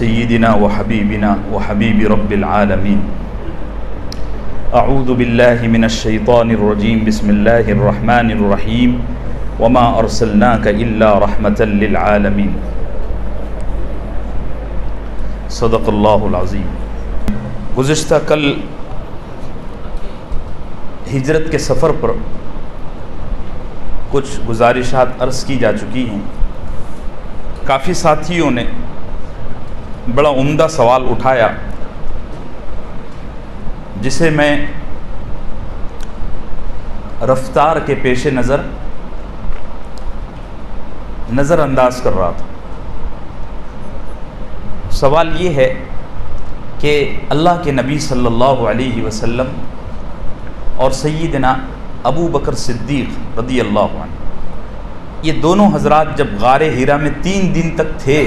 سيدنا وحبيبنا وحبيب رب العالمين. أعوذ بالله من الشيطان الرجيم. بسم الله الرحمن الرحيم. وما أرسلناك إلا رحمة للعالمين. صدق اللہ العظیم. گزشتہ کل ہجرت کے سفر پر کچھ گزارشات عرض کی جا چکی ہیں. کافی ساتھیوں نے بڑا عمدہ سوال اٹھایا جسے میں رفتار کے پیش نظر انداز کر رہا تھا. سوال یہ ہے کہ اللہ کے نبی صلی اللہ علیہ وسلم اور سیدنا ابو بکر صدیق رضی اللہ عنہ، یہ دونوں حضرات جب غار حرا میں 3 دن تک تھے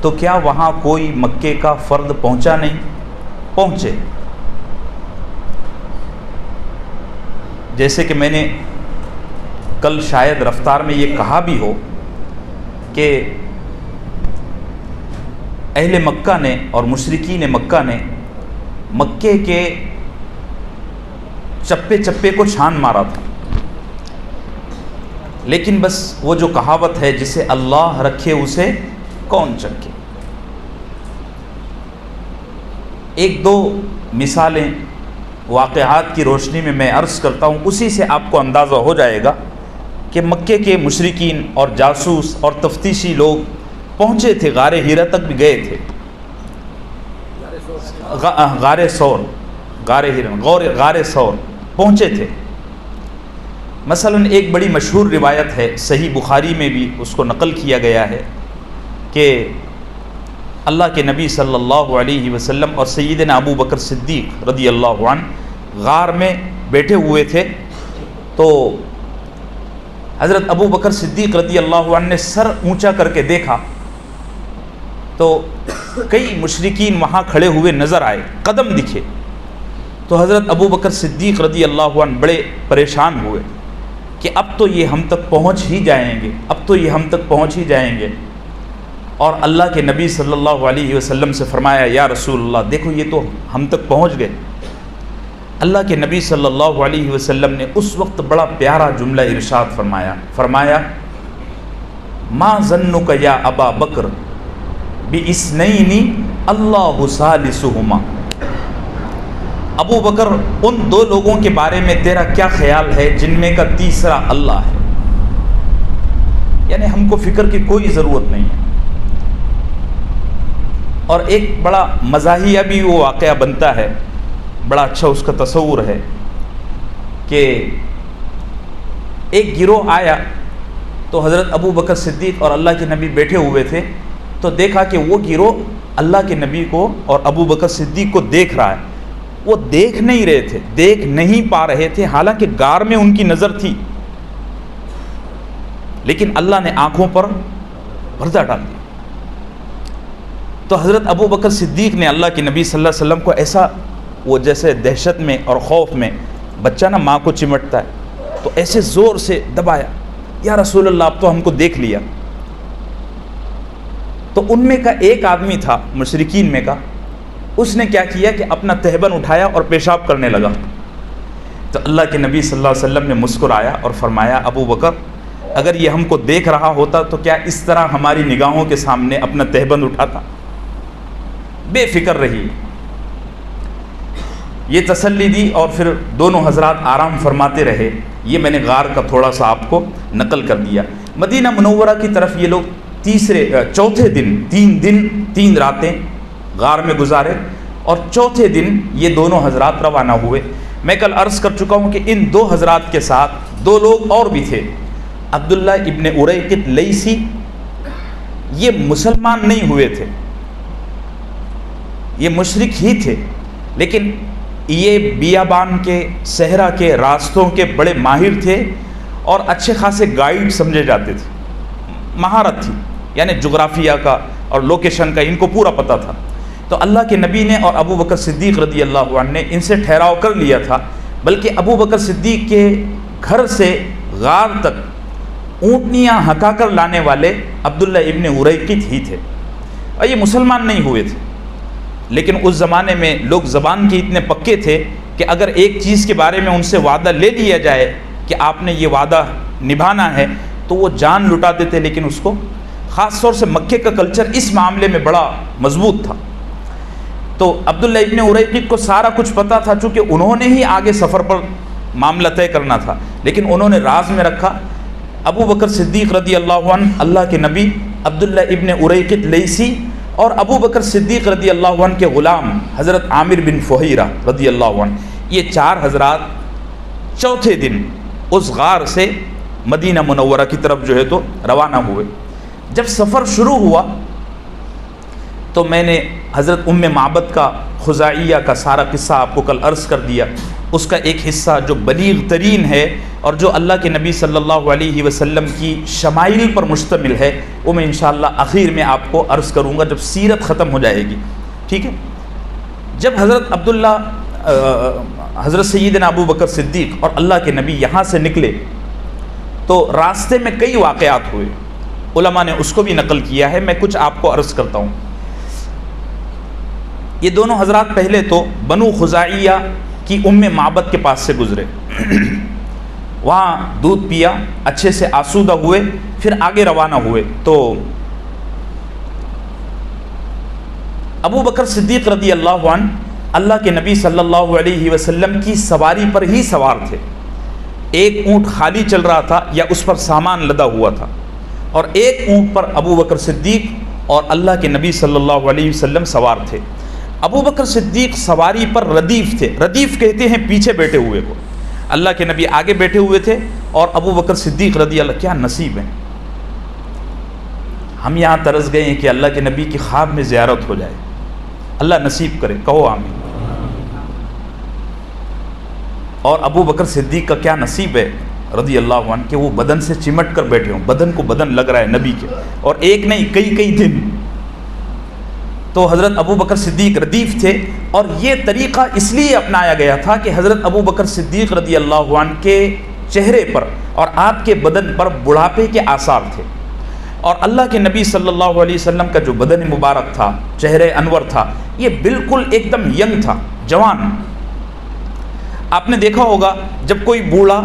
تو کیا وہاں کوئی مکے کا فرد پہنچا نہیں؟ پہنچے. جیسے کہ میں نے کل شاید رفتار میں یہ کہا بھی ہو کہ اہل مکہ نے اور مشرکین مکہ نے مکے کے چپے چپے کو چھان مارا تھا، لیکن بس وہ جو کہاوت ہے جسے اللہ رکھے اسے کون چکے. ایک دو مثالیں واقعات کی روشنی میں میں عرض کرتا ہوں، اسی سے آپ کو اندازہ ہو جائے گا کہ مکے کے مشرکین اور جاسوس اور تفتیشی لوگ پہنچے تھے، غار حرا تک بھی گئے تھے. غار ثور پہنچے تھے. مثلا ایک بڑی مشہور روایت ہے، صحیح بخاری میں بھی اس کو نقل کیا گیا ہے کہ اللہ کے نبی صلی اللہ علیہ وسلم اور سیدنا ابو بکر صدیق رضی اللہ عنہ غار میں بیٹھے ہوئے تھے تو حضرت ابو بکر صدیق رضی اللہ عنہ نے سر اونچا کر کے دیکھا تو کئی مشرکین وہاں کھڑے ہوئے نظر آئے، قدم دکھے. تو حضرت ابو بکر صدیق رضی اللہ عنہ بڑے پریشان ہوئے کہ اب تو یہ ہم تک پہنچ ہی جائیں گے. اور اللہ کے نبی صلی اللہ علیہ وسلم سے فرمایا، یا رسول اللہ دیکھو یہ تو ہم تک پہنچ گئے. اللہ کے نبی صلی اللہ علیہ وسلم نے اس وقت بڑا پیارا جملہ ارشاد فرمایا ما ظنک یا ابا بکر بِإِثْنَيْنِ اللَّهُ ثَالِثُهُمَا. ابو بکر ان 2 لوگوں کے بارے میں تیرا کیا خیال ہے جن میں کا تیسرا اللہ ہے؟ یعنی ہم کو فکر کی کوئی ضرورت نہیں ہے. اور ایک بڑا مزاحیہ بھی وہ واقعہ بنتا ہے، بڑا اچھا اس کا تصور ہے کہ ایک گروہ آیا تو حضرت ابو بکر صدیق اور اللہ کے نبی بیٹھے ہوئے تھے تو دیکھا کہ وہ گروہ اللہ کے نبی کو اور ابو بکر صدیق کو دیکھ رہا ہے. وہ دیکھ نہیں پا رہے تھے، حالانکہ غار میں ان کی نظر تھی، لیکن اللہ نے آنکھوں پر پردہ ڈال دیا. تو حضرت ابو بکر صدیق نے اللہ کے نبی صلی اللہ علیہ وسلم کو ایسا، وہ جیسے دہشت میں اور خوف میں بچہ نا ماں کو چمٹتا ہے، تو ایسے زور سے دبایا، یا رسول اللہ اب تو ہم کو دیکھ لیا. تو ان میں کا ایک آدمی تھا مشرکین میں کا، اس نے کیا کیا کہ اپنا تہبند اٹھایا اور پیشاب کرنے لگا. تو اللہ کے نبی صلی اللہ علیہ وسلم نے مسکرایا اور فرمایا، ابو بکر اگر یہ ہم کو دیکھ رہا ہوتا تو کیا اس طرح ہماری نگاہوں کے سامنے اپنا تہبند اٹھاتا؟ بے فکر رہی. یہ تسلی دی اور پھر دونوں حضرات آرام فرماتے رہے. یہ میں نے غار کا تھوڑا سا آپ کو نقل کر دیا. مدینہ منورہ کی طرف یہ لوگ چوتھے دن 3 دن 3 راتیں غار میں گزارے اور چوتھے دن یہ دونوں حضرات روانہ ہوئے. میں کل عرض کر چکا ہوں کہ ان 2 حضرات کے ساتھ 2 لوگ اور بھی تھے. عبداللہ ابن اریقط لیثی، یہ مسلمان نہیں ہوئے تھے، یہ مشرک ہی تھے، لیکن یہ بیابان کے صحرا کے راستوں کے بڑے ماہر تھے اور اچھے خاصے گائیڈ سمجھے جاتے تھے. مہارت تھی، یعنی جغرافیہ کا اور لوکیشن کا ان کو پورا پتہ تھا. تو اللہ کے نبی نے اور ابو بکر صدیق رضی اللہ عنہ نے ان سے ٹھہراؤ کر لیا تھا، بلکہ ابو بکر صدیق کے گھر سے غار تک اونٹنیاں ہکا کر لانے والے عبداللہ ابن اریقط ہی تھے. اور یہ مسلمان نہیں ہوئے تھے، لیکن اس زمانے میں لوگ زبان کے اتنے پکے تھے کہ اگر ایک چیز کے بارے میں ان سے وعدہ لے لیا جائے کہ آپ نے یہ وعدہ نبھانا ہے تو وہ جان لٹا دیتے، لیکن اس کو خاص طور سے مکے کا کلچر اس معاملے میں بڑا مضبوط تھا۔ تو عبداللہ ابن اریقط کو سارا کچھ پتہ تھا، چونکہ انہوں نے ہی آگے سفر پر معاملہ طے کرنا تھا، لیکن انہوں نے راز میں رکھا۔ ابو بکر صدیق رضی اللہ عنہ، اللہ کے نبی، عبداللہ ابن اریقط لیثی اور ابو بکر صدیق رضی اللہ عنہ کے غلام حضرت عامر بن فہیرہ رضی اللہ عنہ، یہ چار حضرات چوتھے دن اس غار سے مدینہ منورہ کی طرف جو ہے تو روانہ ہوئے۔ جب سفر شروع ہوا تو میں نے حضرت ام معبد کا خزاعیہ کا سارا قصہ آپ کو کل عرض کر دیا۔ اس کا ایک حصہ جو بلیغ ترین ہے اور جو اللہ کے نبی صلی اللہ علیہ وسلم کی شمائل پر مشتمل ہے، وہ میں انشاءاللہ آخر میں آپ کو عرض کروں گا جب سیرت ختم ہو جائے گی، ٹھیک ہے۔ جب حضرت سیدنا ابو بکر صدیق اور اللہ کے نبی یہاں سے نکلے تو راستے میں کئی واقعات ہوئے، علماء نے اس کو بھی نقل کیا ہے، میں کچھ آپ کو عرض کرتا ہوں۔ یہ دونوں حضرات پہلے تو بنو خزاعیہ کی ام معبد کے پاس سے گزرے، وہاں دودھ پیا، اچھے سے آسودہ ہوئے، پھر آگے روانہ ہوئے۔ تو ابو بکر صدیق رضی اللہ عنہ اللہ کے نبی صلی اللہ علیہ وسلم کی سواری پر ہی سوار تھے۔ ایک اونٹ خالی چل رہا تھا یا اس پر سامان لدا ہوا تھا، اور ایک اونٹ پر ابو بکر صدیق اور اللہ کے نبی صلی اللہ علیہ وسلم سوار تھے۔ ابو بکر صدیق سواری پر ردیف تھے، ردیف کہتے ہیں پیچھے بیٹھے ہوئے کو، اللہ کے نبی آگے بیٹھے ہوئے تھے اور ابو بکر صدیق رضی اللہ، کیا نصیب ہے۔ ہم یہاں ترس گئے ہیں کہ اللہ کے نبی کی خواب میں زیارت ہو جائے، اللہ نصیب کرے، کہو آمین۔ اور ابو بکر صدیق کا کیا نصیب ہے رضی اللہ عنہ کہ وہ بدن سے چمٹ کر بیٹھے ہوں، بدن کو بدن لگ رہا ہے نبی کے، اور ایک نہیں کئی دن۔ تو حضرت ابو بکر صدیق ردیف تھے، اور یہ طریقہ اس لیے اپنایا گیا تھا کہ حضرت ابو بکر صدیق رضی اللہ عنہ کے چہرے پر اور آپ کے بدن پر بڑھاپے کے آثار تھے، اور اللہ کے نبی صلی اللہ علیہ وسلم کا جو بدن مبارک تھا، چہرے انور تھا، یہ بالکل ایک دم ینگ تھا، جوان۔ آپ نے دیکھا ہوگا جب کوئی بوڑھا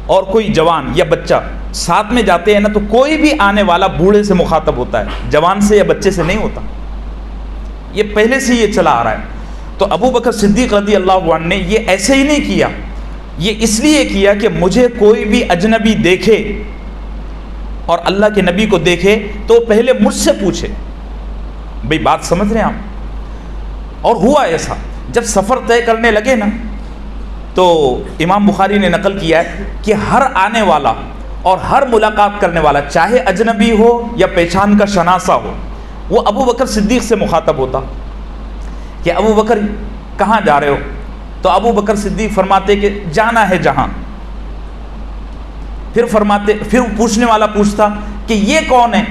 اور کوئی جوان یا بچہ ساتھ میں جاتے ہیں نا، تو کوئی بھی آنے والا بوڑھے سے مخاطب ہوتا ہے، جوان سے یا بچے سے نہیں ہوتا، یہ پہلے سے یہ چلا آ رہا ہے۔ تو ابو بکر صدیق رضی اللہ عنہ نے یہ ایسے ہی نہیں کیا، یہ اس لیے کیا کہ مجھے کوئی بھی اجنبی دیکھے اور اللہ کے نبی کو دیکھے تو پہلے مجھ سے پوچھے، بھئی بات سمجھ رہے ہیں آپ۔ اور ہوا ایسا، جب سفر طے کرنے لگے نا، تو امام بخاری نے نقل کیا ہے کہ ہر آنے والا اور ہر ملاقات کرنے والا، چاہے اجنبی ہو یا پہچان کا شناسہ ہو، وہ ابو بکر صدیق سے مخاطب ہوتا کہ ابو بکر کہاں جا رہے ہو؟ تو ابو بکر صدیق فرماتے کہ جانا ہے جہاں۔ پھر پوچھنے والا پوچھتا کہ یہ کون ہے؟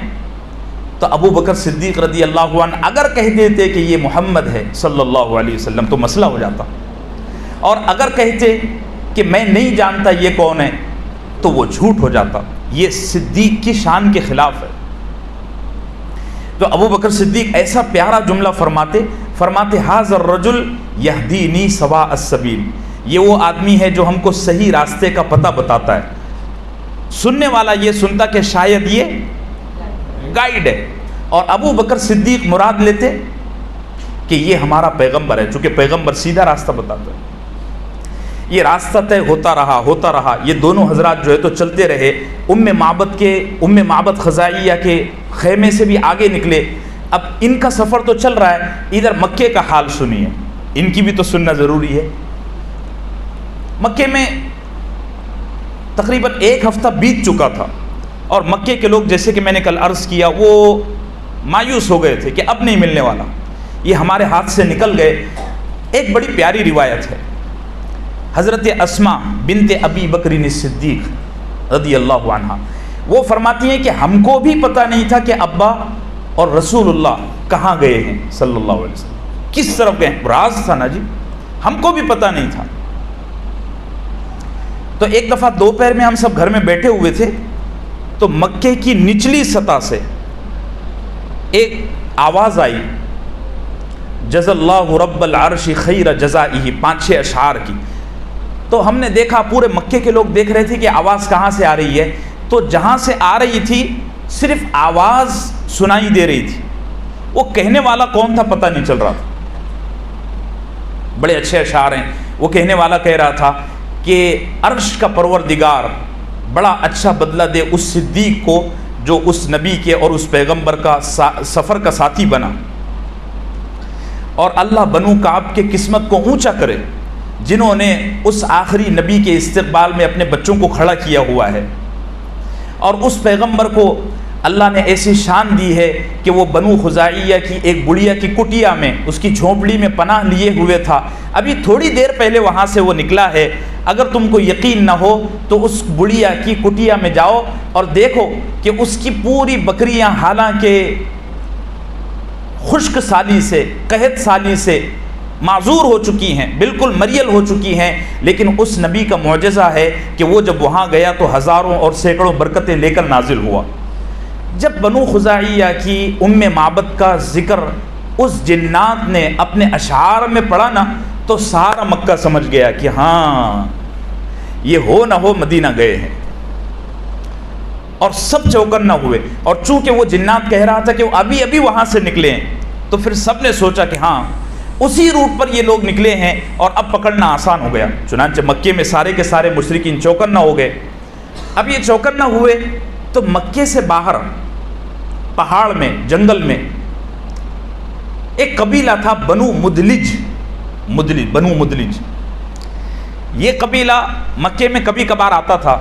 تو ابو بکر صدیق رضی اللہ عنہ اگر کہہ دیتے کہ یہ محمد ہے صلی اللہ علیہ وسلم تو مسئلہ ہو جاتا، اور اگر کہتے کہ میں نہیں جانتا یہ کون ہے تو وہ جھوٹ ہو جاتا۔ یہ صدیق کی شان کے خلاف ہے۔ تو ابو بکر صدیق ایسا پیارا جملہ فرماتے ھذا الرجل یہدینی سواء السبیل، یہ وہ آدمی ہے جو ہم کو صحیح راستے کا پتہ بتاتا ہے۔ سننے والا یہ سنتا کہ شاید یہ گائیڈ ہے، اور ابو بکر صدیق مراد لیتے کہ یہ ہمارا پیغمبر ہے، چونکہ پیغمبر سیدھا راستہ بتاتا ہے۔ یہ راستہ طے ہوتا رہا، یہ دونوں حضرات جو ہے تو چلتے رہے، ام معبد خزاعیہ کے خیمے سے بھی آگے نکلے۔ اب ان کا سفر تو چل رہا ہے، ادھر مکے کا حال سنیے، ان کی بھی تو سننا ضروری ہے۔ مکے میں تقریباً 1 ہفتہ بیت چکا تھا، اور مکے کے لوگ جیسے کہ میں نے کل عرض کیا وہ مایوس ہو گئے تھے کہ اب نہیں ملنے والا، یہ ہمارے ہاتھ سے نکل گئے۔ ایک بڑی پیاری روایت ہے، حضرت اسماء بنت ابی بکر صدیق رضی اللہ عنہ، وہ فرماتی ہیں کہ ہم کو بھی پتہ نہیں تھا کہ ابا اور رسول اللہ کہاں گئے ہیں صلی اللہ علیہ وسلم، کس طرف گئے، راز تھا نا جی، ہم کو بھی پتہ نہیں تھا۔ تو ایک دفعہ دوپہر میں ہم سب گھر میں بیٹھے ہوئے تھے، تو مکے کی نچلی سطح سے ایک آواز آئی جزا اللہ رب العرش خیر جزائہ، 5-6 اشعار کی. تو ہم نے دیکھا پورے مکے کے لوگ دیکھ رہے تھے کہ آواز کہاں سے آ رہی ہے. تو جہاں سے آ رہی تھی صرف آواز سنائی دے رہی تھی، وہ کہنے والا کون تھا پتہ نہیں چل رہا تھا. بڑے اچھے اشعار ہیں. وہ کہنے والا کہہ رہا تھا کہ عرش کا پروردگار بڑا اچھا بدلہ دے اس صدیق کو جو اس نبی کے اور اس پیغمبر کا سفر کا ساتھی بنا، اور اللہ بنو کعب کے قسمت کو اونچا کرے جنہوں نے اس آخری نبی کے استقبال میں اپنے بچوں کو کھڑا کیا ہوا ہے، اور اس پیغمبر کو اللہ نے ایسی شان دی ہے کہ وہ بنو خزاعیہ کی ایک بڑھیا کی کٹیا میں، اس کی جھونپڑی میں پناہ لیے ہوئے تھا. ابھی تھوڑی دیر پہلے وہاں سے وہ نکلا ہے. اگر تم کو یقین نہ ہو تو اس بڑھیا کی کٹیا میں جاؤ اور دیکھو کہ اس کی پوری بکریاں حالانکہ خشک سالی سے، قحط سالی سے معذور ہو چکی ہیں، بالکل مریل ہو چکی ہیں، لیکن اس نبی کا معجزہ ہے کہ وہ جب وہاں گیا تو ہزاروں اور سینکڑوں برکتیں لے کر نازل ہوا. جب بنو خزاعیہ کی ام معبد کا ذکر اس جنات نے اپنے اشعار میں پڑھا نا، تو سارا مکہ سمجھ گیا کہ ہاں یہ ہو نہ ہو مدینہ گئے ہیں، اور سب چوکن نہ ہوئے. اور چونکہ وہ جنات کہہ رہا تھا کہ وہ ابھی ابھی وہاں سے نکلے ہیں، تو پھر سب نے سوچا کہ ہاں اسی روٹ پر یہ لوگ نکلے ہیں اور اب پکڑنا آسان ہو گیا. چنانچہ مکے میں سارے کے سارے مشرکین چوکن نہ ہو گئے. اب یہ چوکن نہ ہوئے تو مکے سے باہر پہاڑ میں، جنگل میں ایک قبیلہ تھا بنو مدلج. بنو مدلج یہ قبیلہ مکے میں کبھی کبھار آتا تھا،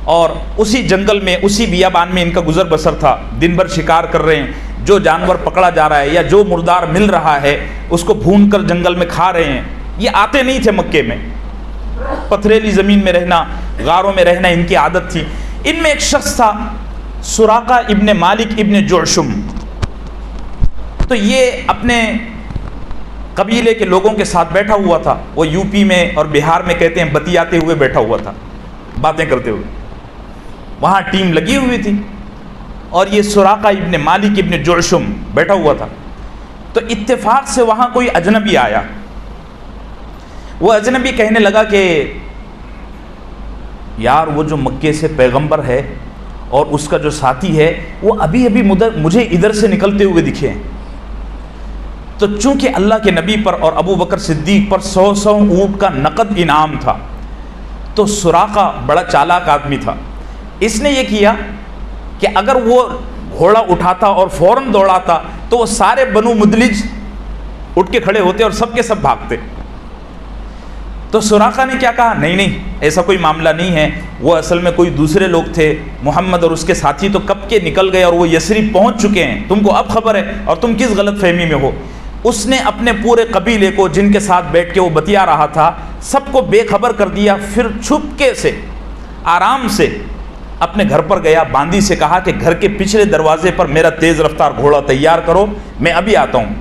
اور اسی جنگل میں، اسی بیابان میں ان کا گزر بسر تھا. دن بھر شکار کر رہے ہیں، جو جانور پکڑا جا رہا ہے یا جو مردار مل رہا ہے اس کو بھون کر جنگل میں کھا رہے ہیں. یہ آتے نہیں تھے مکے میں، پتھریلی زمین میں رہنا، غاروں میں رہنا ان کی عادت تھی. ان میں ایک شخص تھا سراقہ ابن مالک ابن جعشم. تو یہ اپنے قبیلے کے لوگوں کے ساتھ بیٹھا ہوا تھا. وہ یو پی میں اور بہار میں کہتے ہیں بتیاتے ہوئے بیٹھا ہوا تھا، باتیں کرتے ہوئے. وہاں ٹیم لگی ہوئی تھی اور یہ سراقہ ابن مالک ابن جعشم بیٹھا ہوا تھا. تو اتفاق سے وہاں کوئی اجنبی آیا. وہ اجنبی کہنے لگا کہ یار وہ جو مکے سے پیغمبر ہے اور اس کا جو ساتھی ہے وہ ابھی ابھی مجھے ادھر سے نکلتے ہوئے دکھے ہیں. تو چونکہ اللہ کے نبی پر اور ابو بکر صدیق پر 100 اونٹ کا نقد انعام تھا، تو سراقہ بڑا چالاک آدمی تھا. اس نے یہ کیا کہ اگر وہ گھوڑا اٹھاتا اور فوراً دوڑاتا تو وہ سارے بنو مدلج اٹھ کے کھڑے ہوتے اور سب کے سب بھاگتے. تو سراقہ نے کیا کہا، نہیں نہیں ایسا کوئی معاملہ نہیں ہے، وہ اصل میں کوئی دوسرے لوگ تھے، محمد اور اس کے ساتھی تو کب کے نکل گئے اور وہ یثرب پہنچ چکے ہیں، تم کو اب خبر ہے اور تم کس غلط فہمی میں ہو. اس نے اپنے پورے قبیلے کو جن کے ساتھ بیٹھ کے وہ بتیا رہا تھا سب کو بے خبر کر دیا. پھر چھپکے سے آرام سے اپنے گھر پر گیا. باندی سے کہا کہ گھر کے پچھلے دروازے پر میرا تیز رفتار گھوڑا تیار کرو، میں ابھی آتا ہوں.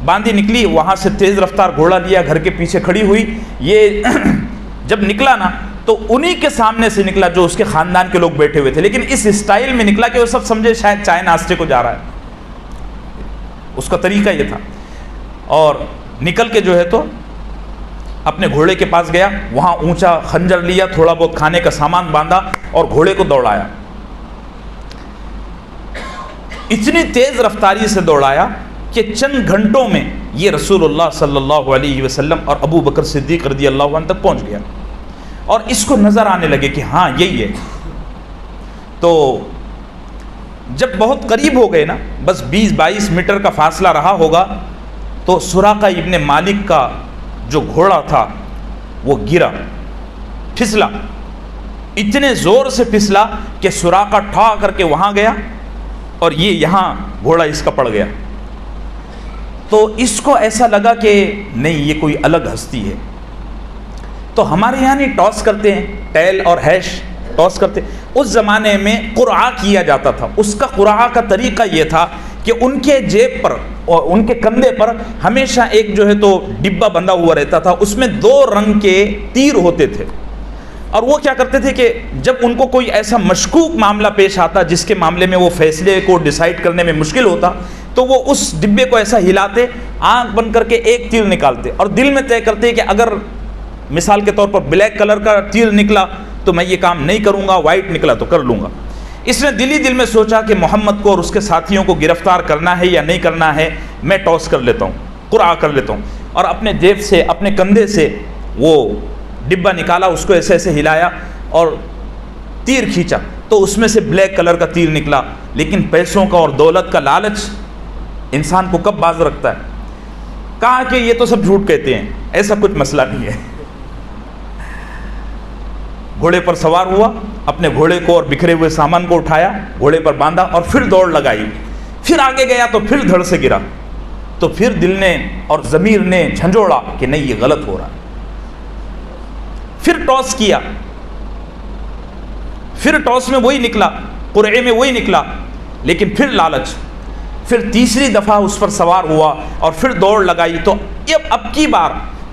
باندی نکلی، وہاں سے تیز رفتار گھوڑا لیا، گھر کے پیچھے کھڑی ہوئی. یہ جب نکلا نا تو انہی کے سامنے سے نکلا جو اس کے خاندان کے لوگ بیٹھے ہوئے تھے، لیکن اس اسٹائل میں نکلا کہ وہ سب سمجھے شاید چائے ناشتے کو جا رہا ہے. اس کا طریقہ یہ تھا. اور نکل کے جو ہے تو اپنے گھوڑے کے پاس گیا، وہاں اونچا خنجر لیا، تھوڑا بہت کھانے کا سامان باندھا اور گھوڑے کو دوڑایا. اتنی تیز رفتاری سے دوڑایا کہ چند گھنٹوں میں یہ رسول اللہ صلی اللہ علیہ وسلم اور ابو بکر صدیق رضی اللہ عنہ تک پہنچ گیا. اور اس کو نظر آنے لگے کہ ہاں یہی ہے. تو جب بہت قریب ہو گئے نا، بس 20-22 میٹر کا فاصلہ رہا ہوگا، تو سراقہ ابن مالک کا جو گھوڑا تھا وہ گرا، پھسلا. اتنے زور سے پھسلا کہ سراقہ ٹھا کر کے وہاں گیا اور یہ یہاں گھوڑا اس کا پڑ گیا. تو اس کو ایسا لگا کہ نہیں یہ کوئی الگ ہستی ہے. تو ہمارے یہاں نہیں ٹاس کرتے ہیں، ٹیل اور ہیش ٹاس کرتے. اس زمانے میں قرعہ کیا جاتا تھا. اس کا قرعہ کا طریقہ یہ تھا کہ ان کے جیب پر اور ان کے کندھے پر ہمیشہ ایک جو ہے تو ڈبہ بندھا ہوا رہتا تھا. اس میں 2 رنگ کے تیر ہوتے تھے. اور وہ کیا کرتے تھے کہ جب ان کو کوئی ایسا مشکوک معاملہ پیش آتا جس کے معاملے میں وہ فیصلے کو ڈیسائیڈ کرنے میں مشکل ہوتا، تو وہ اس ڈبے کو ایسا ہلاتے، آنکھ بند کر کے ایک تیر نکالتے اور دل میں طے کرتے کہ اگر مثال کے طور پر بلیک کلر کا تیر نکلا تو میں یہ کام نہیں کروں گا، وائٹ نکلا تو کر لوں گا۔ اس نے دل میں سوچا کہ محمد کو اور اس کے ساتھیوں کو گرفتار کرنا ہے یا نہیں کرنا ہے، میں ٹاس کر لیتا ہوں، قرعہ کر لیتا ہوں، اور اپنے جیب سے، اپنے کندھے سے وہ ڈبہ نکالا، اس کو ایسے ایسے ہلایا اور تیر کھینچا تو اس میں سے بلیک کلر کا تیر نکلا۔ لیکن پیسوں کا اور دولت کا لالچ انسان کو کب باز رکھتا ہے؟ کہا کہ یہ تو سب جھوٹ کہتے ہیں، ایسا کچھ مسئلہ نہیں ہے۔ گھوڑے پر سوار ہوا، اپنے گھوڑے کو اور بکھرے ہوئے سامان کو اٹھایا، گھوڑے پر باندھا اور پھر دوڑ لگائی، پھر آگے گیا تو پھر دھڑ سے گرا، تو پھر دل نے اور ضمیر نے جھنجھوڑا کہ نہیں یہ غلط ہو رہا ہے، پھر ٹاس کیا، پھر ٹاس میں وہی نکلا، قرعے میں وہی نکلا، لیکن پھر لالچ، پھر تیسری دفعہ اس پر سوار ہوا اور پھر دوڑ لگائی تو اب کی بار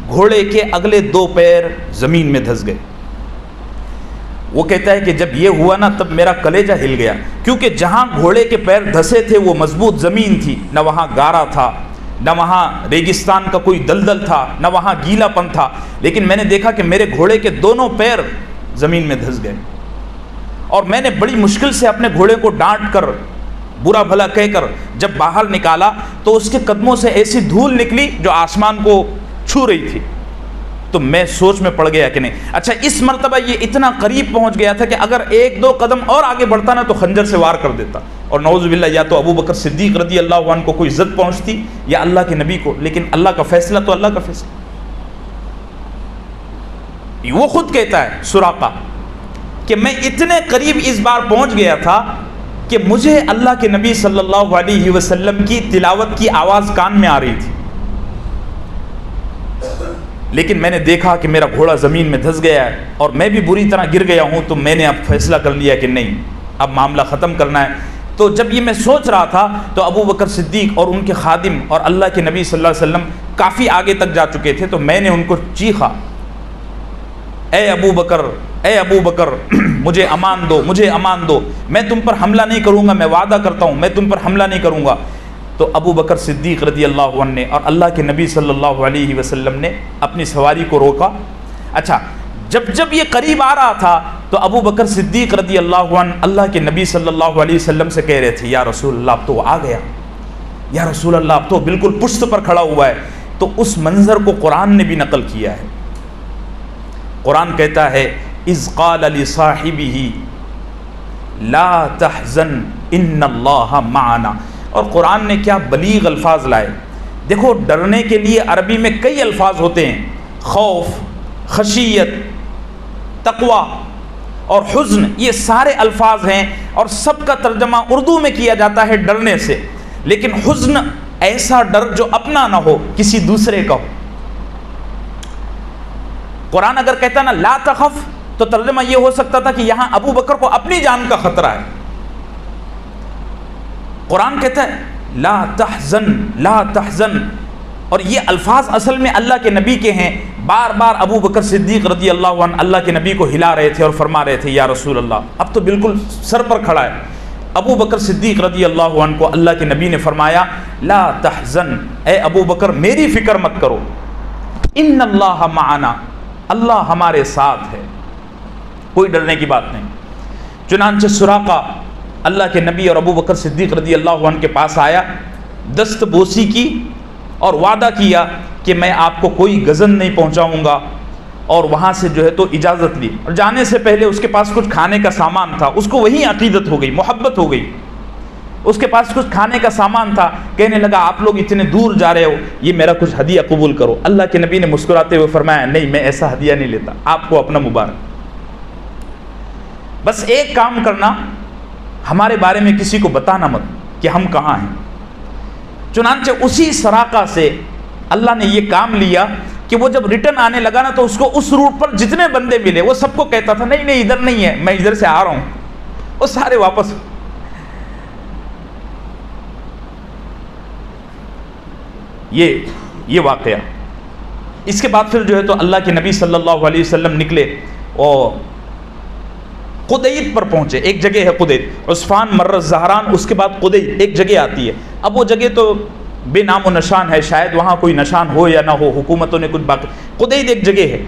گھوڑے کے اگلے 2 پیر زمین میں دھس گئے۔ وہ کہتا ہے کہ جب یہ ہوا نا تب میرا کلیجہ ہل گیا، کیونکہ جہاں گھوڑے کے پیر دھسے تھے وہ مضبوط زمین تھی، نہ وہاں گارا تھا، نہ وہاں ریگستان کا کوئی دلدل تھا، نہ وہاں گیلا پن تھا، لیکن میں نے دیکھا کہ میرے گھوڑے کے دونوں پیر زمین میں دھس گئے، اور میں نے بڑی مشکل سے اپنے گھوڑے کو ڈانٹ کر، برا بھلا کہہ کر جب باہر نکالا تو اس کے قدموں سے ایسی دھول نکلی جو آسمان کو چھو رہی تھی۔ تو میں سوچ میں پڑ گیا کہ نہیں، اچھا اس مرتبہ یہ اتنا قریب پہنچ گیا تھا کہ اگر 1-2 قدم اور آگے بڑھتا نا تو خنجر سے وار کر دیتا، اور نعوذ باللہ یا تو ابو بکر صدیق رضی اللہ عنہ کو کوئی زد پہنچتی یا اللہ کے نبی کو، لیکن اللہ کا فیصلہ تو اللہ کا فیصلہ۔ وہ خود کہتا ہے سراقہ کہ میں اتنے قریب اس بار پہنچ گیا تھا کہ مجھے اللہ کے نبی صلی اللہ علیہ وسلم کی تلاوت کی آواز کان میں آ رہی تھی، لیکن میں نے دیکھا کہ میرا گھوڑا زمین میں دھس گیا ہے اور میں بھی بری طرح گر گیا ہوں، تو میں نے اب فیصلہ کر لیا کہ نہیں، اب معاملہ ختم کرنا ہے۔ تو جب یہ میں سوچ رہا تھا تو ابو بکر صدیق اور ان کے خادم اور اللہ کے نبی صلی اللہ علیہ وسلم کافی آگے تک جا چکے تھے، تو میں نے ان کو چیخا، اے ابو بکر، اے ابو بکر، مجھے امان دو، مجھے امان دو، میں تم پر حملہ نہیں کروں گا، میں وعدہ کرتا ہوں میں تم پر حملہ نہیں کروں گا۔ تو ابو بکر صدیق رضی اللہ عنہ نے اور اللہ کے نبی صلی اللہ علیہ وسلم نے اپنی سواری کو روکا۔ اچھا جب یہ قریب آ رہا تھا تو ابو بکر صدیق رضی اللہ عنہ اللہ کے نبی صلی اللہ علیہ وسلم سے کہہ رہے تھے، یا رسول اللہ اب تو وہ آ گیا، یا رسول اللہ اب تو بالکل پشت پر کھڑا ہوا ہے۔ تو اس منظر کو قرآن نے بھی نقل کیا ہے۔ قرآن کہتا ہے اذ قال لصاحبہ لا تحزن ان اللہ معنا، اور قرآن نے کیا بلیغ الفاظ لائے۔ دیکھو ڈرنے کے لیے عربی میں کئی الفاظ ہوتے ہیں، خوف، خشیت، تقوی اور حزن، یہ سارے الفاظ ہیں اور سب کا ترجمہ اردو میں کیا جاتا ہے ڈرنے سے، لیکن حزن ایسا ڈر جو اپنا نہ ہو، کسی دوسرے کا ہو۔ قرآن اگر کہتا نا لا تخف تو ترجمہ یہ ہو سکتا تھا کہ یہاں ابو بکر کو اپنی جان کا خطرہ ہے۔ قرآن کہتا ہے لا تحزن، لا تحزن، اور یہ الفاظ اصل میں اللہ کے نبی کے ہیں۔ بار بار ابو بکر صدیق رضی اللہ عنہ اللہ کے نبی کو ہلا رہے تھے اور فرما رہے تھے یا رسول اللہ، اب تو بالکل سر پر کھڑا ہے۔ ابو بکر صدیق رضی اللہ عنہ کو اللہ کے نبی نے فرمایا لا تحزن، اے ابو بکر میری فکر مت کرو، ان اللہ معنا، اللہ ہمارے ساتھ ہے، کوئی ڈرنے کی بات نہیں۔ چنانچہ سراقہ اللہ کے نبی اور ابو بکر صدیق رضی اللہ عنہ کے پاس آیا، دست بوسی کی اور وعدہ کیا کہ میں آپ کو کوئی غزن نہیں پہنچاؤں گا، اور وہاں سے جو ہے تو اجازت لی، اور جانے سے پہلے اس کے پاس کچھ کھانے کا سامان تھا، اس کو وہی عقیدت ہو گئی، محبت ہو گئی، اس کے پاس کچھ کھانے کا سامان تھا، کہنے لگا آپ لوگ اتنے دور جا رہے ہو، یہ میرا کچھ ہدیہ قبول کرو۔ اللہ کے نبی نے مسکراتے ہوئے فرمایا نہیں میں ایسا ہدیہ نہیں لیتا، آپ کو اپنا مبارک، بس ایک کام کرنا، ہمارے بارے میں کسی کو بتانا مت کہ ہم کہاں ہیں۔ چنانچہ اسی سراقہ سے اللہ نے یہ کام لیا کہ وہ جب ریٹرن آنے لگا نا تو اس کو اس روٹ پر جتنے بندے ملے وہ سب کو کہتا تھا نہیں نہیں ادھر نہیں ہے، میں ادھر سے آ رہا ہوں، وہ سارے واپس۔ یہ واقعہ، اس کے بعد پھر جو ہے تو اللہ کے نبی صلی اللہ علیہ وسلم نکلے اور قدید پر پہنچے، ایک جگہ ہے قدید، عصفان، مرہ، زہران، اس کے بعد قدید ایک جگہ آتی ہے، اب وہ جگہ تو بے نام و نشان ہے، شاید وہاں کوئی نشان ہو یا نہ ہو، حکومتوں نے کچھ باقی، قدید ایک جگہ ہے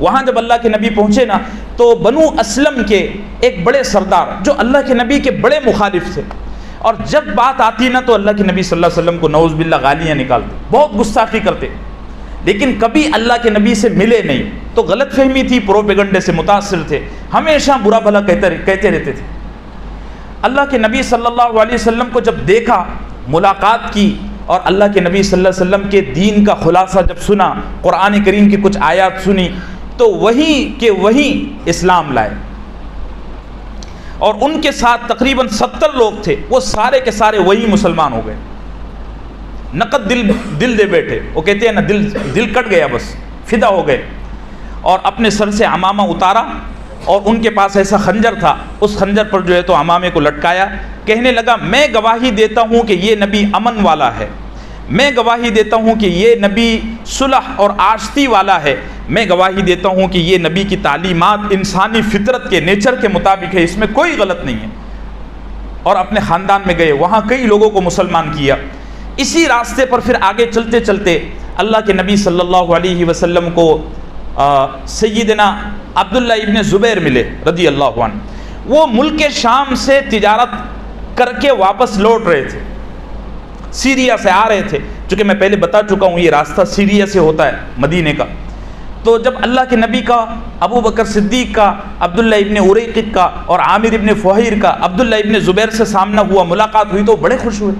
وہاں جب اللہ کے نبی پہنچے نا تو بنو اسلم کے ایک بڑے سردار جو اللہ کے نبی کے بڑے مخالف تھے، اور جب بات آتی نا تو اللہ کے نبی صلی اللہ علیہ وسلم کو نعوذ باللہ گالیاں نکالتے، بہت گستاخی کرتے، لیکن کبھی اللہ کے نبی سے ملے نہیں، تو غلط فہمی تھی، پروپیگنڈے سے متاثر تھے، ہمیشہ برا بھلا کہتے رہتے تھے۔ اللہ کے نبی صلی اللہ علیہ وسلم کو جب دیکھا، ملاقات کی، اور اللہ کے نبی صلی اللہ علیہ وسلم کے دین کا خلاصہ جب سنا، قرآن کریم کی کچھ آیات سنی، تو وہی کہ وہی اسلام لائے، اور ان کے ساتھ تقریباً 70 لوگ تھے، وہ سارے کے سارے وہی مسلمان ہو گئے، نقد دل دے بیٹھے، وہ کہتے ہیں نا دل کٹ گیا، بس فدا ہو گئے، اور اپنے سر سے عمامہ اتارا، اور ان کے پاس ایسا خنجر تھا، اس خنجر پر جو ہے تو عمامے کو لٹکایا، کہنے لگا میں گواہی دیتا ہوں کہ یہ نبی امن والا ہے، میں گواہی دیتا ہوں کہ یہ نبی صلح اور آشتی والا ہے، میں گواہی دیتا ہوں کہ یہ نبی کی تعلیمات انسانی فطرت کے نیچر کے مطابق ہے، اس میں کوئی غلط نہیں ہے، اور اپنے خاندان میں گئے، وہاں کئی لوگوں کو مسلمان کیا۔ اسی راستے پر پھر آگے چلتے چلتے اللہ کے نبی صلی اللہ علیہ وسلم کو سیدنا عبداللہ ابن زبیر ملے رضی اللہ عنہ، وہ ملک شام سے تجارت کر کے واپس لوٹ رہے تھے، سیریا سے آ رہے تھے، چونکہ میں پہلے بتا چکا ہوں یہ راستہ سیریا سے ہوتا ہے مدینے کا۔ تو جب اللہ کے نبی کا، ابو بکر صدیق کا، عبداللہ ابن اریقط کا اور عامر ابن فہیر کا عبداللہ ابن زبیر سے سامنا ہوا، ملاقات ہوئی، تو بڑے خوش ہوئے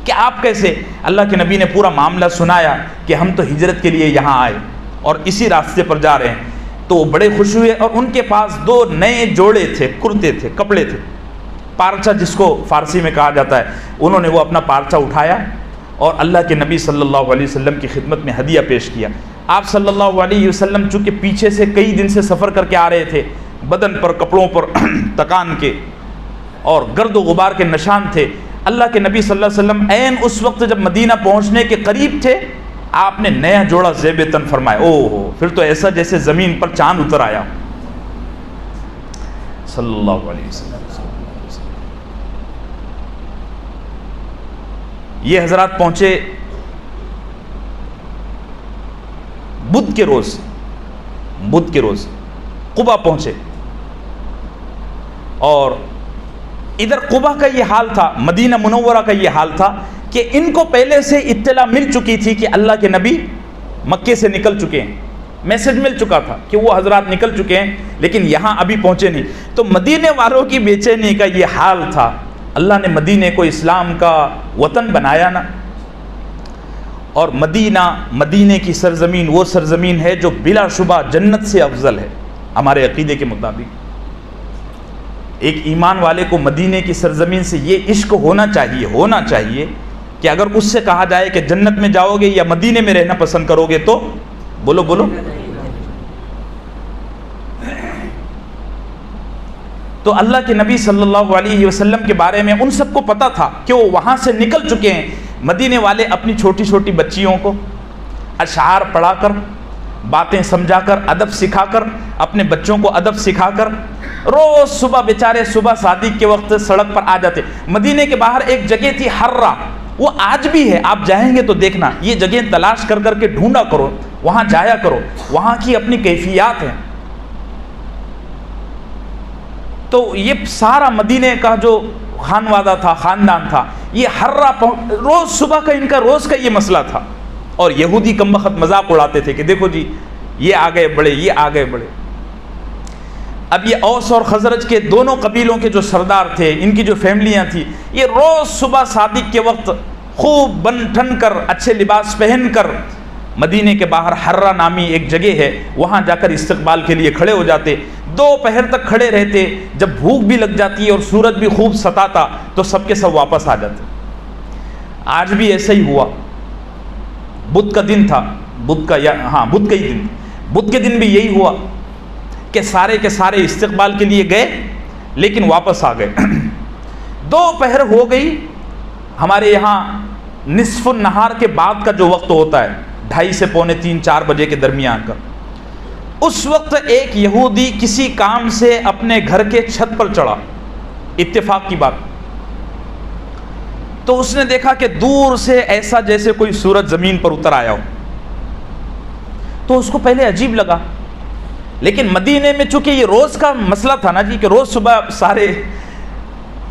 کہ آپ کیسے؟ اللہ کے نبی نے پورا معاملہ سنایا کہ ہم تو ہجرت کے لیے یہاں آئے اور اسی راستے پر جا رہے ہیں، تو وہ بڑے خوش ہوئے، اور ان کے پاس 2 نئے جوڑے تھے، کرتے تھے، کپڑے تھے، پارچہ جس کو فارسی میں کہا جاتا ہے، انہوں نے وہ اپنا پارچہ اٹھایا اور اللہ کے نبی صلی اللہ علیہ وسلم کی خدمت میں ہدیہ پیش کیا۔ آپ صلی اللہ علیہ وسلم چونکہ پیچھے سے کئی دن سے سفر کر کے آ رہے تھے، بدن پر، کپڑوں پر تکان کے اور گرد و غبار کے نشان تھے، اللہ کے نبی صلی اللہ علیہ وسلم عین اس وقت جب مدینہ پہنچنے کے قریب تھے، آپ نے نیا جوڑا زیب تن فرمایا، او ہو، پھر تو ایسا جیسے زمین پر چاند اتر آیا صلی اللہ علیہ وسلم۔ یہ حضرات پہنچے بدھ کے روز قبا پہنچے، اور ادھر قبا کا یہ حال تھا، مدینہ منورہ کا یہ حال تھا کہ ان کو پہلے سے اطلاع مل چکی تھی کہ اللہ کے نبی مکے سے نکل چکے ہیں، میسج مل چکا تھا کہ وہ حضرات نکل چکے ہیں، لیکن یہاں ابھی پہنچے نہیں، تو مدینے والوں کی بے چینی کا یہ حال تھا۔ اللہ نے مدینے کو اسلام کا وطن بنایا نا، اور مدینے کی سرزمین وہ سرزمین ہے جو بلا شبہ جنت سے افضل ہے ہمارے عقیدے کے مطابق۔ ایک ایمان والے کو مدینے کی سرزمین سے یہ عشق ہونا چاہیے کہ اگر اس سے کہا جائے کہ جنت میں جاؤ گے یا مدینے میں رہنا پسند کرو گے تو بولو۔ تو اللہ کے نبی صلی اللہ علیہ وسلم کے بارے میں ان سب کو پتا تھا کہ وہ وہاں سے نکل چکے ہیں۔ مدینے والے اپنی چھوٹی چھوٹی بچیوں کو اشعار پڑھا کر، باتیں سمجھا کر، ادب سکھا کر، اپنے بچوں کو ادب سکھا کر، روز صبح بیچارے صبح صادق کے وقت سڑک پر آ جاتے۔ مدینے کے باہر ایک جگہ تھی حرہ، وہ آج بھی ہے، آپ جائیں گے تو دیکھنا، یہ جگہ تلاش کر کر کے ڈھونڈا کرو، وہاں جایا کرو، وہاں کی اپنی کیفیات ہیں۔ تو یہ سارا مدینے کا جو خانوادہ تھا، خاندان تھا، یہ حرہ روز صبح کا ان کا روز کا یہ مسئلہ تھا، اور یہودی کم بخت مذاق اڑاتے تھے کہ دیکھو جی یہ آگے بڑھے۔ اب یہ اوس اور خزرج کے دونوں قبیلوں کے جو سردار تھے، ان کی جو فیملیاں تھیں، یہ روز صبح صادق کے وقت خوب بن ٹھن کر، اچھے لباس پہن کر، مدینے کے باہر حرہ نامی ایک جگہ ہے، وہاں جا کر استقبال کے لیے کھڑے ہو جاتے، 2 پہر تک کھڑے رہتے، جب بھوک بھی لگ جاتی اور سورج بھی خوب ستاتا تو سب کے سب واپس آ جاتے۔ آج بھی ایسا ہی ہوا، بدھ کا دن تھا، بدھ کے دن بھی یہی ہوا کہ سارے کے سارے استقبال کے لیے گئے لیکن واپس آ گئے۔ 2 پہر ہو گئی، ہمارے یہاں نصف النہار کے بعد کا جو وقت ہوتا ہے 2:30 سے 3-4 بجے کے درمیان کا، اس وقت ایک یہودی کسی کام سے اپنے گھر کے چھت پر چڑھا، اتفاق کی بات، تو اس نے دیکھا کہ دور سے ایسا جیسے کوئی سورج زمین پر اتر آیا ہو. تو اس کو پہلے عجیب لگا، لیکن مدینے میں چونکہ یہ روز کا مسئلہ تھا نا جی، کہ روز صبح سارے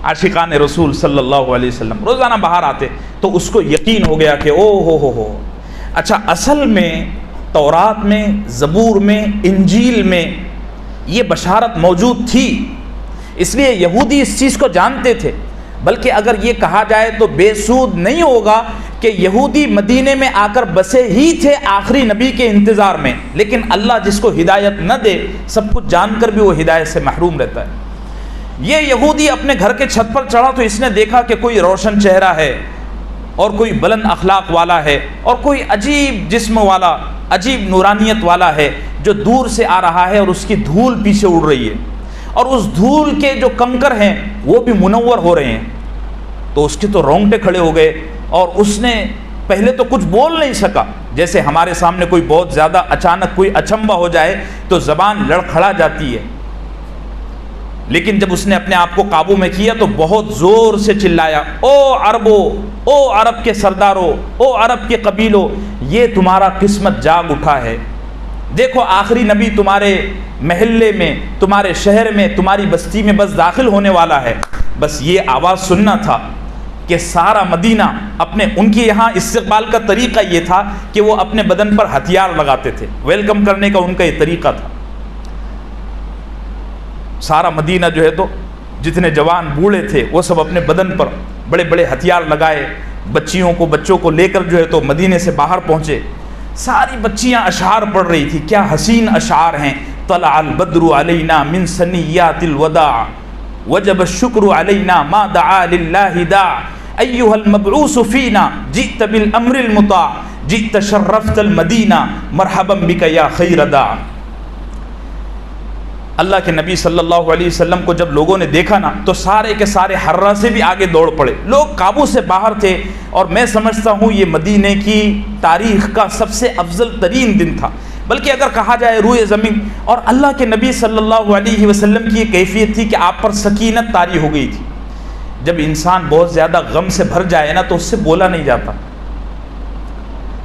عاشقان رسول صلی اللہ علیہ وسلم روزانہ باہر آتے، تو اس کو یقین ہو گیا کہ او ہو اچھا، اصل میں تورات میں، زبور میں، انجیل میں یہ بشارت موجود تھی. اس لیے یہودی اس چیز کو جانتے تھے. بلکہ اگر یہ کہا جائے تو بے سود نہیں ہوگا کہ یہودی مدینے میں آ کر بسے ہی تھے آخری نبی کے انتظار میں، لیکن اللہ جس کو ہدایت نہ دے، سب کچھ جان کر بھی وہ ہدایت سے محروم رہتا ہے. یہ یہودی اپنے گھر کے چھت پر چڑھا تو اس نے دیکھا کہ کوئی روشن چہرہ ہے اور کوئی بلند اخلاق والا ہے اور کوئی عجیب جسم والا، عجیب نورانیت والا ہے جو دور سے آ رہا ہے اور اس کی دھول پیچھے اڑ رہی ہے، اور اس دھول کے جو کنکر ہیں وہ بھی منور ہو رہے ہیں. تو اس کے تو رونگٹے کھڑے ہو گئے اور اس نے پہلے تو کچھ بول نہیں سکا. جیسے ہمارے سامنے کوئی بہت زیادہ اچانک کوئی اچنبھا ہو جائے تو زبان لڑکھڑا جاتی ہے، لیکن جب اس نے اپنے آپ کو قابو میں کیا تو بہت زور سے چلایا، او عربو، او عرب کے سردارو، او عرب کے قبیلوں، یہ تمہارا قسمت جاگ اٹھا ہے. دیکھو آخری نبی تمہارے محلے میں، تمہارے شہر میں، تمہاری بستی میں بس داخل ہونے والا ہے. بس یہ آواز سننا تھا کہ سارا مدینہ اپنے، ان کی یہاں استقبال کا طریقہ یہ تھا کہ وہ اپنے بدن پر ہتھیار لگاتے تھے. ویلکم کرنے کا ان کا یہ طریقہ تھا. سارا مدینہ جو ہے تو جتنے جوان بوڑھے تھے وہ سب اپنے بدن پر بڑے بڑے ہتھیار لگائے، بچوں کو لے کر جو ہے تو مدینے سے باہر پہنچے. ساری بچیاں اشعار پڑھ رہی تھی. کیا حسین اشعار ہیں. طلع البدر علینا من ثنیات الوداع وجب الشکر علینا ما دعا للہ داع ایها المبعوث فینا جئت بالامر المطاع جئت شرفت المدینہ مرحبا بک یا خیر داع. اللہ کے نبی صلی اللہ علیہ وسلم کو جب لوگوں نے دیکھا نا تو سارے کے سارے حرہ سے بھی آگے دوڑ پڑے. لوگ قابو سے باہر تھے، اور میں سمجھتا ہوں یہ مدینے کی تاریخ کا سب سے افضل ترین دن تھا. بلکہ اگر کہا جائے روئے زمین، اور اللہ کے نبی صلی اللہ علیہ وسلم کی یہ کیفیت تھی کہ آپ پر سکینت طاری ہو گئی تھی. جب انسان بہت زیادہ غم سے بھر جائے نا تو اس سے بولا نہیں جاتا.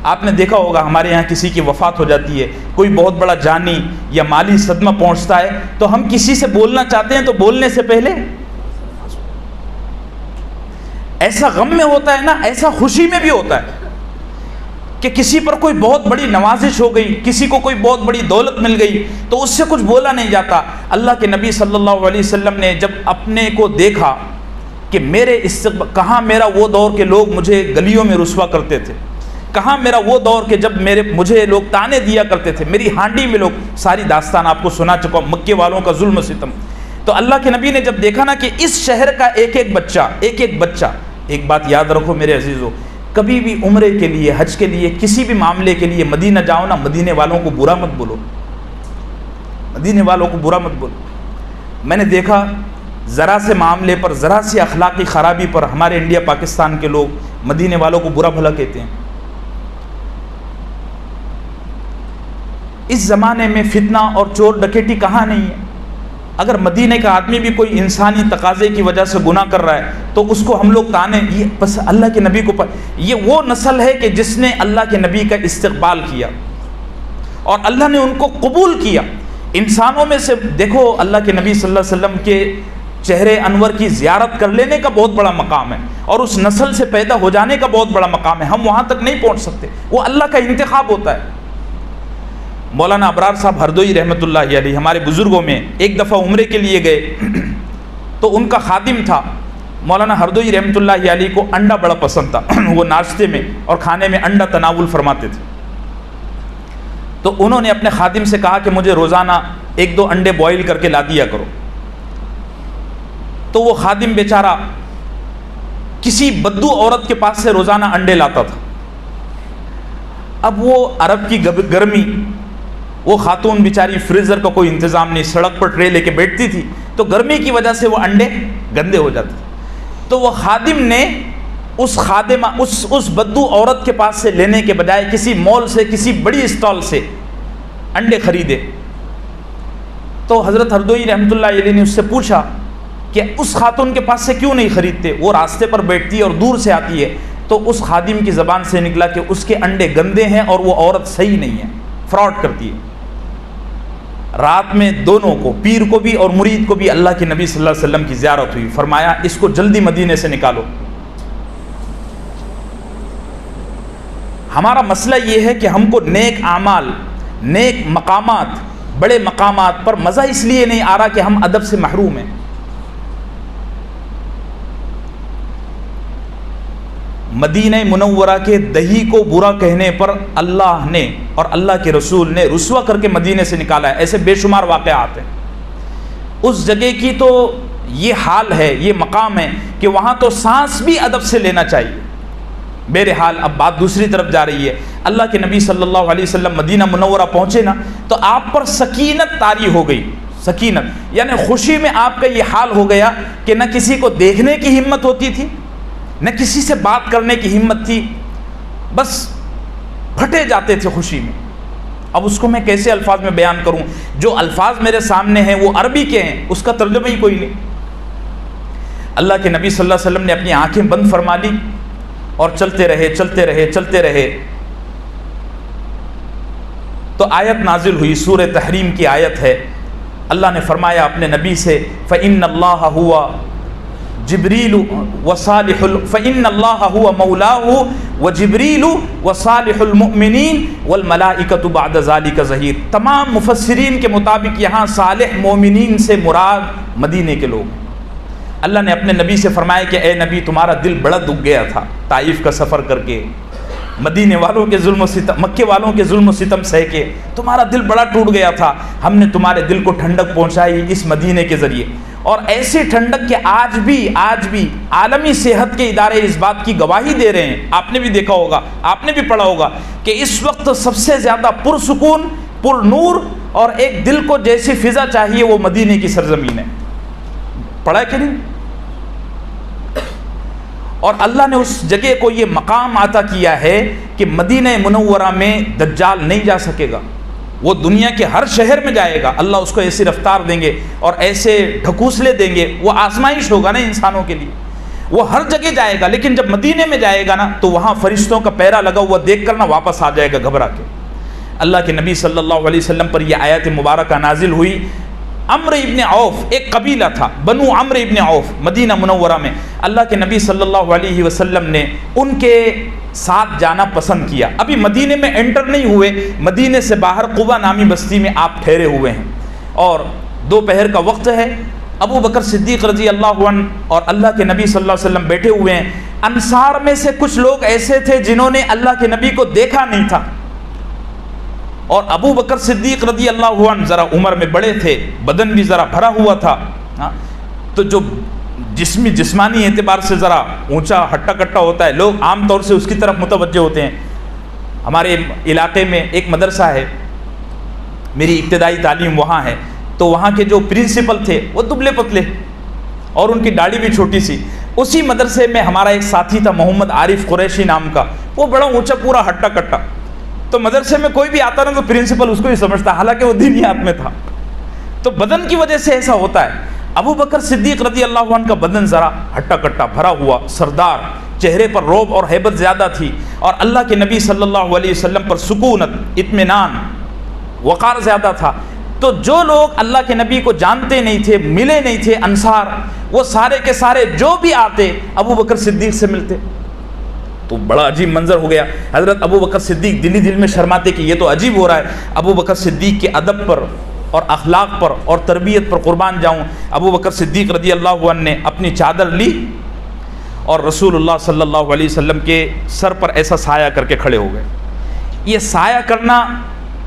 آپ نے دیکھا ہوگا ہمارے یہاں کسی کی وفات ہو جاتی ہے، کوئی بہت بڑا جانی یا مالی صدمہ پہنچتا ہے تو ہم کسی سے بولنا چاہتے ہیں تو بولنے سے پہلے ایسا غم میں ہوتا ہے نا، ایسا خوشی میں بھی ہوتا ہے کہ کسی پر کوئی بہت بڑی نوازش ہو گئی، کسی کو کوئی بہت بڑی دولت مل گئی تو اس سے کچھ بولا نہیں جاتا. اللہ کے نبی صلی اللہ علیہ وسلم نے جب اپنے کو دیکھا کہ میرے کہاں میرا وہ دور کے لوگ مجھے گلیوں میں رسوا کرتے تھے، کہاں میرا وہ دور کہ جب مجھے لوگ تانے دیا کرتے تھے، میری ہانڈی میں لوگ، ساری داستان آپ کو سنا چکا ہوں، مکے والوں کا ظلم و ستم. تو اللہ کے نبی نے جب دیکھا نا کہ اس شہر کا ایک ایک بچہ، ایک بات یاد رکھو میرے عزیزو، کبھی بھی عمرے کے لیے، حج کے لیے، کسی بھی معاملے کے لیے مدینہ جاؤ نا، مدینے والوں کو برا مت بولو، مدینے والوں کو برا مت بولو. میں نے دیکھا ذرا سے معاملے پر، ذرا سی اخلاقی خرابی پر ہمارے انڈیا پاکستان کے لوگ مدینے والوں کو برا بھلا کہتے ہیں. اس زمانے میں فتنہ اور چور ڈکیٹی کہاں نہیں ہے. اگر مدینے کا آدمی بھی کوئی انسانی تقاضے کی وجہ سے گناہ کر رہا ہے تو اس کو ہم لوگ تانے، یہ بس اللہ کے نبی کو یہ وہ نسل ہے کہ جس نے اللہ کے نبی کا استقبال کیا اور اللہ نے ان کو قبول کیا. انسانوں میں سے دیکھو اللہ کے نبی صلی اللہ علیہ وسلم کے چہرے انور کی زیارت کر لینے کا بہت بڑا مقام ہے، اور اس نسل سے پیدا ہو جانے کا بہت بڑا مقام ہے. ہم وہاں تک نہیں پہنچ سکتے، وہ اللہ کا انتخاب ہوتا ہے. مولانا ابرار صاحب ہردوئی رحمۃ اللہ علیہ ہمارے بزرگوں میں ایک دفعہ عمرے کے لیے گئے تو ان کا خادم تھا. مولانا ہردوئی رحمۃ اللہ علیہ کو انڈا بڑا پسند تھا، وہ ناشتے میں اور کھانے میں انڈا تناول فرماتے تھے. تو انہوں نے اپنے خادم سے کہا کہ مجھے روزانہ 1-2 انڈے بوائل کر کے لا دیا کرو. تو وہ خادم بیچارہ کسی بدو عورت کے پاس سے روزانہ انڈے لاتا تھا. اب وہ عرب کی گرمی، وہ خاتون بیچاری فریزر کا کوئی انتظام نہیں، سڑک پر ٹرے لے کے بیٹھتی تھی تو گرمی کی وجہ سے وہ انڈے گندے ہو جاتے. تو وہ خادم نے اس بدو عورت کے پاس سے لینے کے بجائے کسی مال سے، کسی بڑی اسٹال سے انڈے خریدے. تو حضرت ہردوئی رحمۃ اللہ علیہ نے اس سے پوچھا کہ اس خاتون کے پاس سے کیوں نہیں خریدتے، وہ راستے پر بیٹھتی ہے اور دور سے آتی ہے، تو اس خادم کی زبان سے نکلا کہ اس کے انڈے گندے ہیں اور وہ عورت صحیح نہیں ہے، فراڈ کرتی ہے۔ رات میں دونوں کو، پیر کو بھی اور مرید کو بھی، اللہ کے نبی صلی اللہ علیہ وسلم کی زیارت ہوئی، فرمایا اس کو جلدی مدینے سے نکالو۔ ہمارا مسئلہ یہ ہے کہ ہم کو نیک اعمال، نیک مقامات، بڑے مقامات پر مزہ اس لیے نہیں آ رہا کہ ہم ادب سے محروم ہیں۔ مدینہ منورہ کے دہی کو برا کہنے پر اللہ نے اور اللہ کے رسول نے رسوا کر کے مدینے سے نکالا ہے۔ ایسے بے شمار واقعات ہیں۔ اس جگہ کی تو یہ حال ہے، یہ مقام ہے کہ وہاں تو سانس بھی ادب سے لینا چاہیے۔ بہرحال اب بات دوسری طرف جا رہی ہے۔ اللہ کے نبی صلی اللہ علیہ وسلم مدینہ منورہ پہنچے نا، تو آپ پر سکینت طاری ہو گئی۔ سکینت یعنی خوشی میں آپ کا یہ حال ہو گیا کہ نہ کسی کو دیکھنے کی ہمت ہوتی تھی، نہ کسی سے بات کرنے کی ہمت تھی، بس پھٹے جاتے تھے خوشی میں۔ اب اس کو میں کیسے الفاظ میں بیان کروں؟ جو الفاظ میرے سامنے ہیں وہ عربی کے ہیں، اس کا ترجمہ ہی کوئی نہیں۔ اللہ کے نبی صلی اللہ علیہ وسلم نے اپنی آنکھیں بند فرما لی اور چلتے رہے چلتے رہے چلتے رہے، تو آیت نازل ہوئی، سورہ تحریم کی آیت ہے۔ اللہ نے فرمایا اپنے نبی سے، فَإِنَّ اللَّهَ هُوَ جبریل وصالح فإن اللہ هو مولاه وجبریل وصالح المؤمنین والملائکۃ بعد ذلک ظہیر۔ تمام مفسرین کے مطابق یہاں صالح مومنین سے مراد مدینے کے لوگ ہیں۔ اللہ نے اپنے نبی سے فرمایا کہ اے نبی، تمہارا دل بڑا دکھ گیا تھا طائف کا سفر کر کے، مدینے والوں کے ظلم و ستم، مکے والوں کے ظلم و ستم سہ کے تمہارا دل بڑا ٹوٹ گیا تھا۔ ہم نے تمہارے دل کو ٹھنڈک پہنچائی اس مدینے کے ذریعے، اور ایسی ٹھنڈک کہ آج بھی عالمی صحت کے ادارے اس بات کی گواہی دے رہے ہیں۔ آپ نے بھی دیکھا ہوگا، آپ نے بھی پڑھا ہوگا کہ اس وقت سب سے زیادہ پرسکون، پر نور اور ایک دل کو جیسی فضا چاہیے وہ مدینے کی سرزمین ہے۔ پڑھا کہ نہیں؟ اور اللہ نے اس جگہ کو یہ مقام عطا کیا ہے کہ مدینہ منورہ میں دجال نہیں جا سکے گا۔ وہ دنیا کے ہر شہر میں جائے گا، اللہ اس کو ایسی رفتار دیں گے اور ایسے ڈھکوسلے دیں گے، وہ آزمائش ہوگا نا انسانوں کے لیے، وہ ہر جگہ جائے گا، لیکن جب مدینے میں جائے گا نا تو وہاں فرشتوں کا پیرا لگا ہوا دیکھ کر نا واپس آ جائے گا گھبرا کے۔ اللہ کے نبی صلی اللہ علیہ وسلم پر یہ آیت مبارکہ نازل ہوئی۔ عمرو ابن عوف ایک قبیلہ تھا، بنو عمرو ابن عوف، مدینہ منورہ میں اللہ کے نبی صلی اللہ علیہ وسلم نے ان کے ساتھ جانا پسند کیا۔ ابھی مدینے میں انٹر نہیں ہوئے، مدینے سے باہر قبا نامی بستی میں آپ ٹھہرے ہوئے ہیں، اور دوپہر کا وقت ہے۔ ابو بکر صدیق رضی اللہ عنہ اور اللہ کے نبی صلی اللہ علیہ وسلم بیٹھے ہوئے ہیں۔ انصار میں سے کچھ لوگ ایسے تھے جنہوں نے اللہ کے نبی کو دیکھا نہیں تھا، اور ابو بکر صدیق رضی اللہ عنہ ذرا عمر میں بڑے تھے، بدن بھی ذرا بھرا ہوا تھا، تو جو جسمانی اعتبار سے ذرا اونچا ہٹا کٹا ہوتا ہے، لوگ عام طور سے اس کی طرف متوجہ ہوتے ہیں۔ ہمارے علاقے میں ایک مدرسہ ہے، میری ابتدائی تعلیم وہاں ہے، تو وہاں کے جو پرنسپل تھے وہ دبلے پتلے اور ان کی داڑھی بھی چھوٹی سی۔ اسی مدرسے میں ہمارا ایک ساتھی تھا محمد عارف قریشی نام کا، وہ بڑا اونچا پورا ہٹا کٹا، تو مدرسے میں کوئی بھی آتا نا تو پرنسپل اس کو ہی سمجھتا، حالانکہ وہ دینیات میں تھا۔ تو بدن کی وجہ سے ایسا ہوتا ہے۔ ابو بکر صدیق رضی اللہ عنہ کا بدن ذرا ہٹا کٹا بھرا ہوا، سردار، چہرے پر روب اور ہیبت زیادہ تھی، اور اللہ کے نبی صلی اللہ علیہ وسلم پر سکونت، اطمینان، وقار زیادہ تھا۔ تو جو لوگ اللہ کے نبی کو جانتے نہیں تھے، ملے نہیں تھے، انصار، وہ سارے کے سارے جو بھی آتے ابو بکر صدیق سے ملتے، تو بڑا عجیب منظر ہو گیا۔ حضرت ابو بکر صدیق دل میں شرماتے کہ یہ تو عجیب ہو رہا ہے۔ ابو بکر صدیق کے ادب پر اور اخلاق پر اور تربیت پر قربان جاؤں، ابو بکر صدیق رضی اللہ عنہ نے اپنی چادر لی اور رسول اللہ صلی اللہ علیہ وسلم کے سر پر ایسا سایہ کر کے کھڑے ہو گئے۔ یہ سایہ کرنا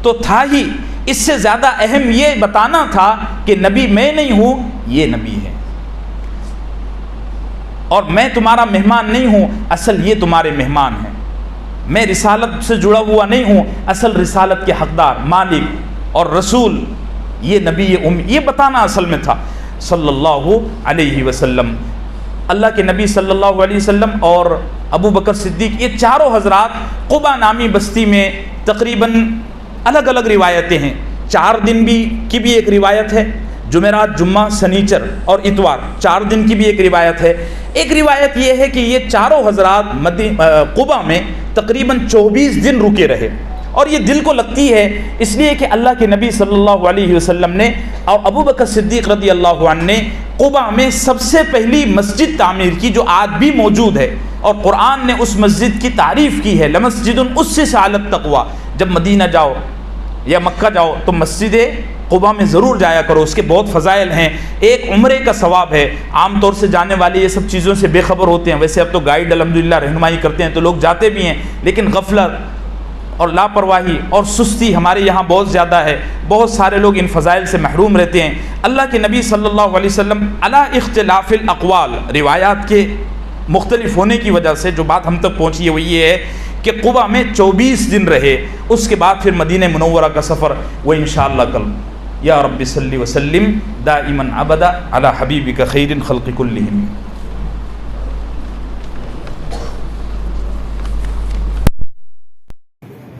تو تھا ہی، اس سے زیادہ اہم یہ بتانا تھا کہ نبی میں نہیں ہوں، یہ نبی ہے، اور میں تمہارا مہمان نہیں ہوں، اصل یہ تمہارے مہمان ہیں۔ میں رسالت سے جڑا ہوا نہیں ہوں، اصل رسالت کے حقدار، مالک اور رسول یہ نبی یہ بتانا اصل میں تھا صلی اللہ علیہ وسلم۔ اللہ کے نبی صلی اللہ علیہ وسلم اور ابو بکر صدیق، یہ چاروں حضرات قبا نامی بستی میں تقریباً الگ الگ روایتیں ہیں، 4 دن کی بھی ایک روایت ہے، جمعرات، جمعہ، سنیچر اور اتوار 4 دن کی بھی ایک روایت ہے۔ ایک روایت یہ ہے کہ یہ چاروں حضرات قباء میں تقریباً 24 دن رکے رہے، اور یہ دل کو لگتی ہے اس لیے کہ اللہ کے نبی صلی اللہ علیہ وسلم نے اور ابو بکر صدیق رضی اللہ عنہ نے قباء میں سب سے پہلی مسجد تعمیر کی جو آج بھی موجود ہے، اور قرآن نے اس مسجد کی تعریف کی ہے، لمسجد اسس علی التقوی۔ جب مدینہ جاؤ یا مکہ جاؤ تو مسجد قباء میں ضرور جایا کرو، اس کے بہت فضائل ہیں۔ ایک عمرے کا ثواب ہے، عام طور سے جانے والے یہ سب چیزوں سے بے خبر ہوتے ہیں، ویسے اب تو گائیڈ الحمدللہ رہنمائی کرتے ہیں تو لوگ جاتے بھی ہیں، لیکن غفلت اور لاپرواہی اور سستی ہمارے یہاں بہت زیادہ ہے، بہت سارے لوگ ان فضائل سے محروم رہتے ہیں۔ اللہ کے نبی صلی اللہ علیہ وسلم علی اختلاف الاقوال، روایات کے مختلف ہونے کی وجہ سے جو بات ہم تک پہنچی ہے وہ یہ ہے کہ قباء میں 24 دن رہے، اس کے بعد پھر مدینہ منورہ کا سفر وہ انشاءاللہ کل۔ یا رب صلی وسلم دائما ابدا علی حبیبک خیر الخلق کلہم۔